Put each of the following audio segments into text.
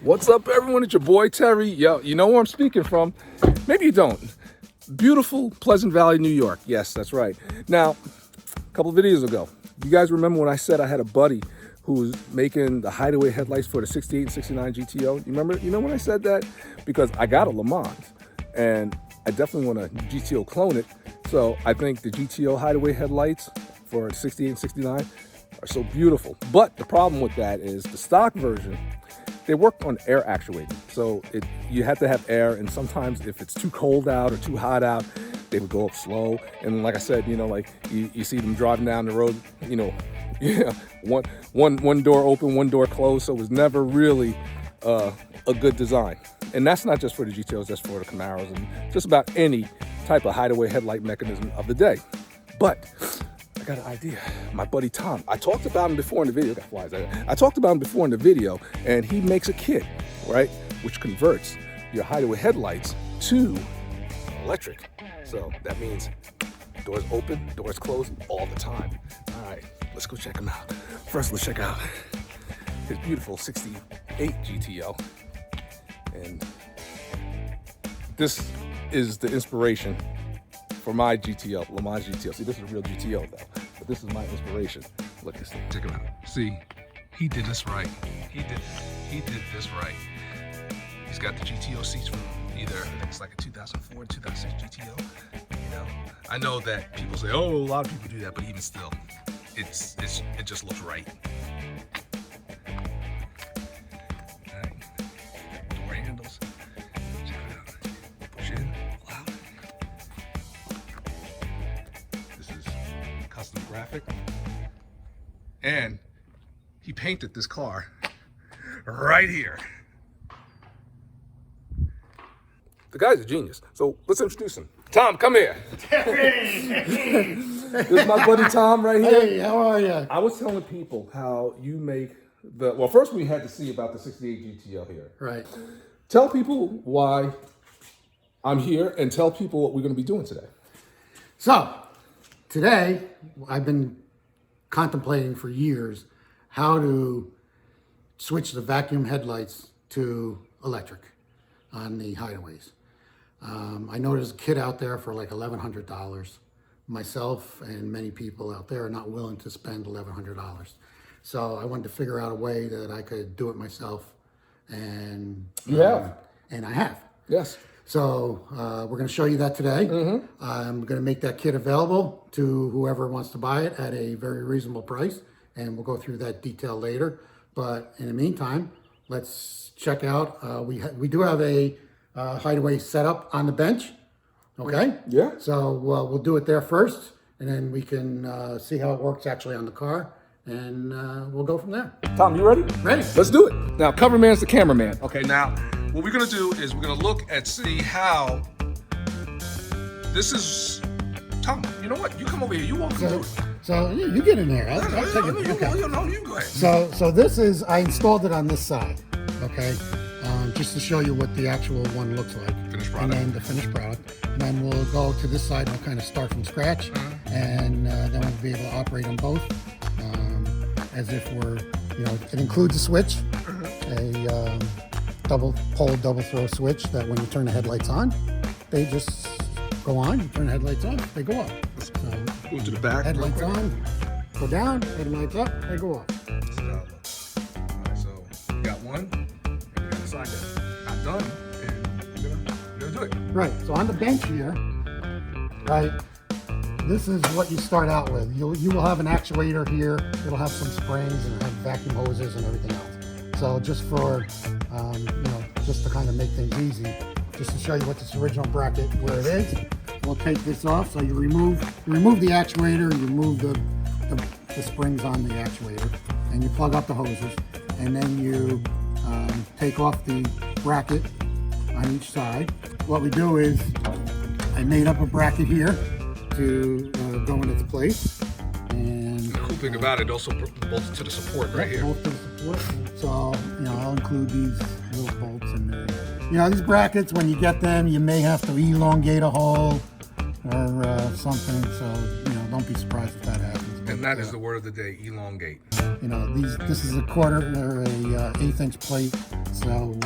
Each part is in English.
What's up, everyone? It's your boy Terry. Yo, you know where I'm speaking from? Maybe you don't. Beautiful Pleasant Valley, New York. Yes, that's right. Now, a couple videos ago, you guys remember when I said I had a buddy who was making the Hideaway headlights for the 68 and 69 GTO? You remember? You know when I said that? Because I got a Lemans, and I definitely want to GTO clone it. So I think the GTO Hideaway headlights for 68 and 69 are so beautiful. But the problem with that is the stock version, they work on air actuating. So you have to have air, and sometimes if it's too cold out or too hot out, they would go up slow. And like I said, like you see them driving down the road, one door open, one door closed. So it was never really a good design. And that's not just for the GTOs, that's for the Camaros and just about any type of Hideaway headlight mechanism of the day. But I got an idea. My buddy Tom, I talked about him before in the video. Got flies out. I talked about him before in the video, and he makes a kit, right, which converts your Hideaway headlights to electric. So that means doors open, doors closed all the time. All right, let's go check him out. First, let's check out his beautiful 68 GTO. And this is the inspiration for my GTO, Lemans GTO. See, this is a real GTO though, but this is my inspiration. Look at this thing, check it out. See, he did this right. He did this right. He's got the GTO seats from either, I think it's like a 2004, 2006 GTO. I know that people say, oh, a lot of people do that, but even still, it just looks right. All right, door handles. Check it out. Push in, pull out. This is custom graphic. And he painted this car right here. The guy's a genius. So let's introduce him. Tom, come here. This is my buddy Tom right here. Hey, how are you? I was telling people how you make well, first we had to see about the 68 GTO here. Right. Tell people why I'm here and tell people what we're going to be doing today. So, today, I've been contemplating for years how to switch the vacuum headlights to electric on the Hideaways. I know there's a kit out there for like $1,100. Myself and many people out there are not willing to spend $1,100. So I wanted to figure out a way that I could do it myself, and and I have. Yes. So we're going to show you that today. I'm going to make that kit available to whoever wants to buy it at a very reasonable price, and we'll go through that detail later. But in the meantime, let's check out. We do have a Hideaway setup on the bench. Okay. Yeah. So we'll do it there first, and then we can see how it works actually on the car, and we'll go from there. Tom, you ready? Ready. Let's do it. Now, coverman's the cameraman. Okay, now, what we're gonna do is we're gonna look and see how this is. Tom, you know what? You come over here. You walk through it. So you get in there. I'll take it. Okay. You go ahead. So this is, I installed it on this side, okay? Just to show you what the actual one looks like. Finished product. And then the finished product. And then we'll go to this side and we'll kind of start from scratch. And then we'll be able to operate them both as if we're, it includes a switch, a double throw switch that when you turn the headlights on, they just go on. You turn the headlights on, they go off. So, Go to the back. headlights on, go down, headlights up, they go off. This is how it looks. All right, so we got one, and we got the side that's not done, and we're gonna do it. Right, so on the bench here, right, this is what you start out with. You will have an actuator here. It'll have some springs and have vacuum hoses and everything else. So just for, just to kind of make things easy, just to show you what this original bracket, where it is, we'll take this off. So you remove the actuator, you remove the springs on the actuator, and you plug up the hoses, and then you take off the bracket on each side. What we do is I made up a bracket here to go in its place. And the cool thing about it also bolts to the support right here. Bolts to the support. So, I'll include these little bolts in there. These brackets, when you get them, you may have to elongate a hole or something. So, don't be surprised if that happens. And that is the word of the day: elongate. You know, this is a quarter or a 1/8 inch plate, so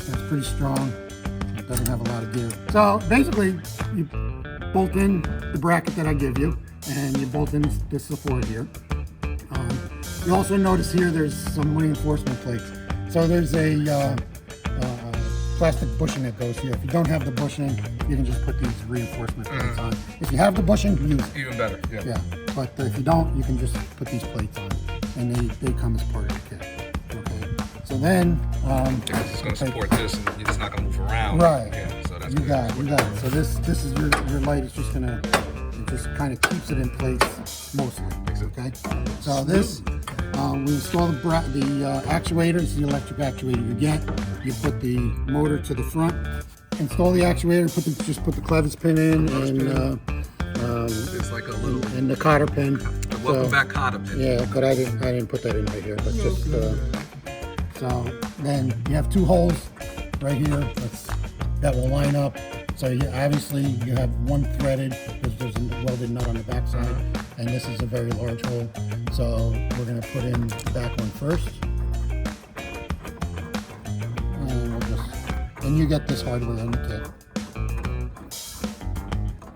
it's pretty strong. It doesn't have a lot of give. So basically, you bolt in the bracket that I give you, and you bolt in this support here. You also notice here there's some reinforcement plates. So there's a plastic bushing that goes here. If you don't have the bushing, you can just put these reinforcement plates on. If you have the bushing, use it. Even better. Yeah. Yeah. But if you don't, you can just put these plates on, and they come as part of the kit. Okay. So then it's going to support this, and it's not going to move around. Right. Yeah. So that's you got it. You got it. So this is your light. It's just gonna, it just kind of keeps it in place mostly. Okay. So this. We install the actuator. This is the electric actuator you get. You put the motor to the front. Install the actuator. Just put the clevis pin in, and it's like a little and the cotter pin. The welcome back cotter pin. Yeah, but I didn't put that in right here. But just so then you have 2 holes right here that will line up. So obviously you have one threaded because there's a welded nut on the back side, and this is a very large hole. So we're going to put in the back one first, and you get this hardware in the kit.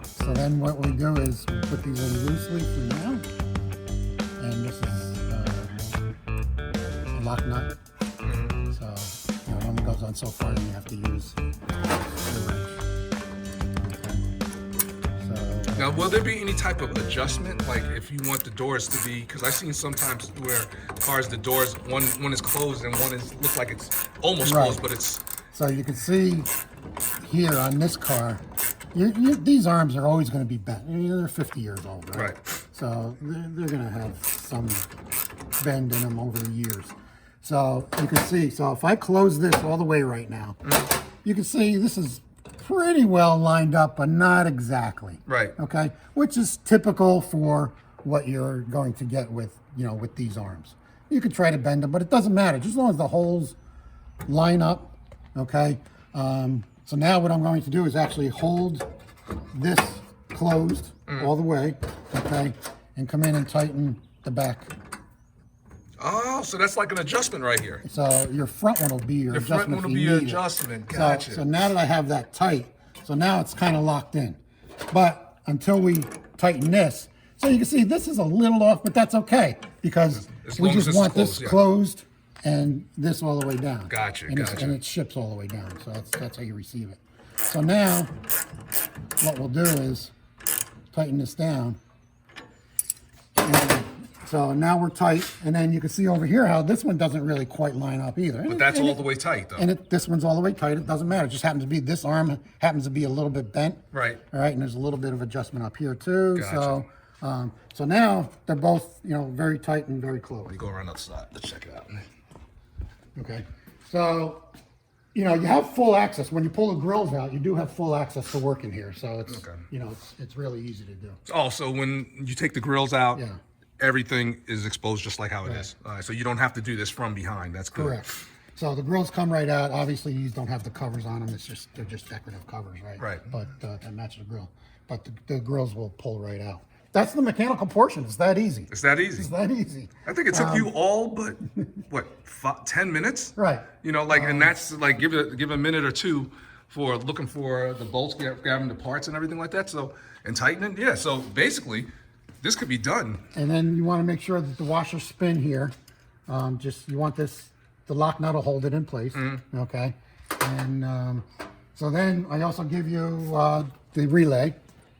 So then what we do is we put these in loosely for now, and this is a lock nut. So it only goes on so far, and you have to use the wrench. Now, will there be any type of adjustment, like if you want the doors to be, because I've seen sometimes where cars, the doors, one is closed and one is looks like it's almost closed, but it's... So you can see here on this car, these arms are always going to be bent. They're 50 years old, right? So they're going to have some bend in them over the years. So you can see, so if I close this all the way right now, you can see this is pretty well lined up, but not exactly. Right. Okay. Which is typical for what you're going to get with, with these arms. You could try to bend them, but it doesn't matter. Just as long as the holes line up. Okay. So now what I'm going to do is actually hold this closed all the way. Okay. And come in and tighten the back. Oh, so that's like an adjustment right here. So your front one will be your adjustment. Front one will be your adjustment. Gotcha. So now that I have that tight, so now it's kind of locked in. But until we tighten this, so you can see this is a little off, but that's okay because we just want this closed and this all the way down. Gotcha. And it ships all the way down. So that's how you receive it. So now what we'll do is tighten this down. And so now we're tight, and then you can see over here how this one doesn't really quite line up either. But that's all the way tight, though. And this one's all the way tight. It doesn't matter. It just happens to be this arm happens to be a little bit bent. Right. All right, and there's a little bit of adjustment up here too. Gotcha. So now they're both very tight and very close. Let me go around outside. Let's check it out. Okay. So you have full access when you pull the grills out. You do have full access to work in here. So it's it's really easy to do. Oh, so when you take the grills out. Yeah. Everything is exposed just like how it is. So you don't have to do this from behind. That's good. Correct. So the grills come right out. Obviously, these don't have the covers on them. They're just decorative covers, right? Right. But that match the grill. But the grills will pull right out. That's the mechanical portion. It's that easy. It's that easy. It's that easy. I think it took you all but what 10 minutes? Right. And that's like give a minute or two for looking for the bolts, grabbing the parts and everything like that. So and tightening. Yeah. So basically. This could be done. And then you want to make sure that the washer spin here. You want the lock nut to hold it in place. Okay. And so then I also give you the relay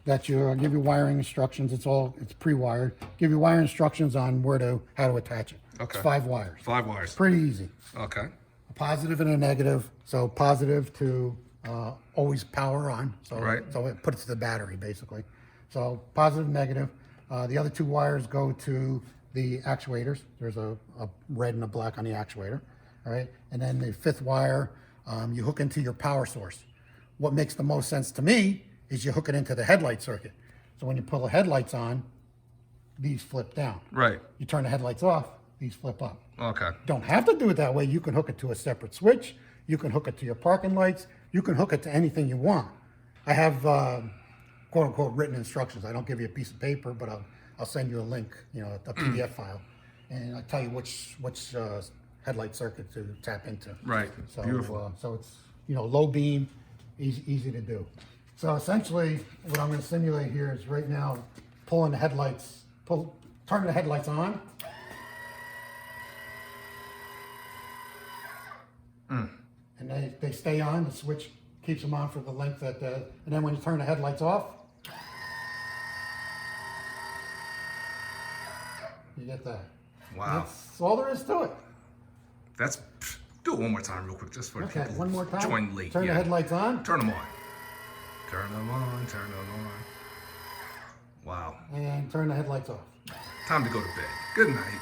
that give you wiring instructions. It's pre-wired. Give you wiring instructions on how to attach it. Okay. It's 5 wires. 5 wires. Pretty easy. Okay. A positive and a negative. So positive to always power on. So it puts it to the battery basically. So positive, negative. The other 2 wires go to the actuators. There's a red and a black on the actuator, all right? And then the 5th wire, you hook into your power source. What makes the most sense to me is you hook it into the headlight circuit. So when you pull the headlights on, these flip down. Right. You turn the headlights off, these flip up. Okay. Don't have to do it that way. You can hook it to a separate switch. You can hook it to your parking lights. You can hook it to anything you want. I have quote unquote written instructions. I don't give you a piece of paper, but I'll send you a link, a PDF file, and I tell you which headlight circuit to tap into. Right. So, Beautiful. So it's low beam, easy to do. So essentially, what I'm going to simulate here is right now turning the headlights on. And they stay on. The switch keeps them on for the length that, and then when you turn the headlights off, you get that. Wow. That's all there is to it. That's, do it one more time real quick, just for Okay, people one more time. join late. Turn the headlights on. Turn them on. Turn them on, turn them on. Wow. And turn the headlights off. Time to go to bed. Good night.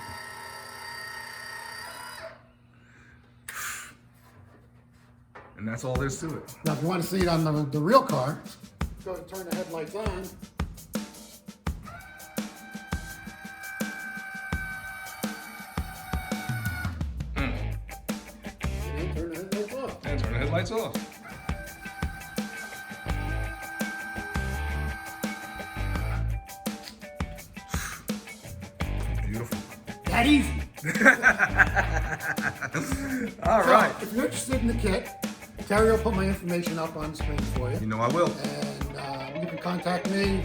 And that's all there's to it. Now, if you want to see it on the real car, go to turn the headlights on. And then turn the headlights off. And turn the headlights off. Beautiful. That easy. All right. So, if you're interested in the kit, Terry will put my information up on the screen for you. You know I will. And you can contact me,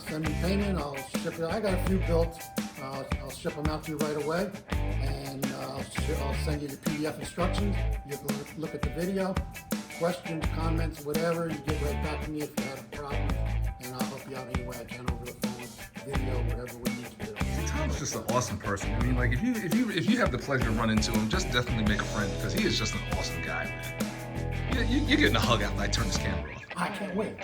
send me payment, I'll ship it. I got a few built. I'll ship them out to you right away. And I'll send you the PDF instructions. You can look at the video, questions, comments, whatever. You get right back to me if you have a problem. And I'll help you out any way I can over the phone, video, whatever we need to do. Tom's just an awesome person. I mean, like if you have the pleasure to run into him, just definitely make a friend because he is just an awesome guy, man. You're getting a hug after I turn this camera off. I can't wait.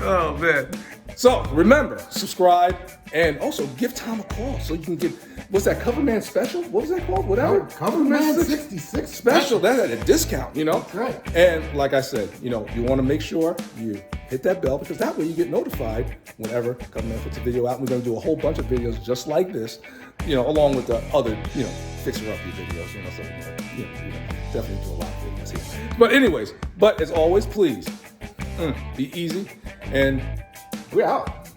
Oh man. So remember, subscribe and also give Tom a call so you can get what's that Coverman special? What was that called? Whatever. Coverman 66 special. That's at a discount, That's right. And like I said, you want to make sure you hit that bell because that way you get notified whenever Coverman puts a video out. And we're going to do a whole bunch of videos just like this, along with the other, fixer-uppy videos, so definitely do a lot of videos here. But anyways, as always, please be easy and we're out.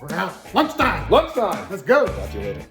We're out. Lunchtime. Lunchtime. Let's go. Talk to you later.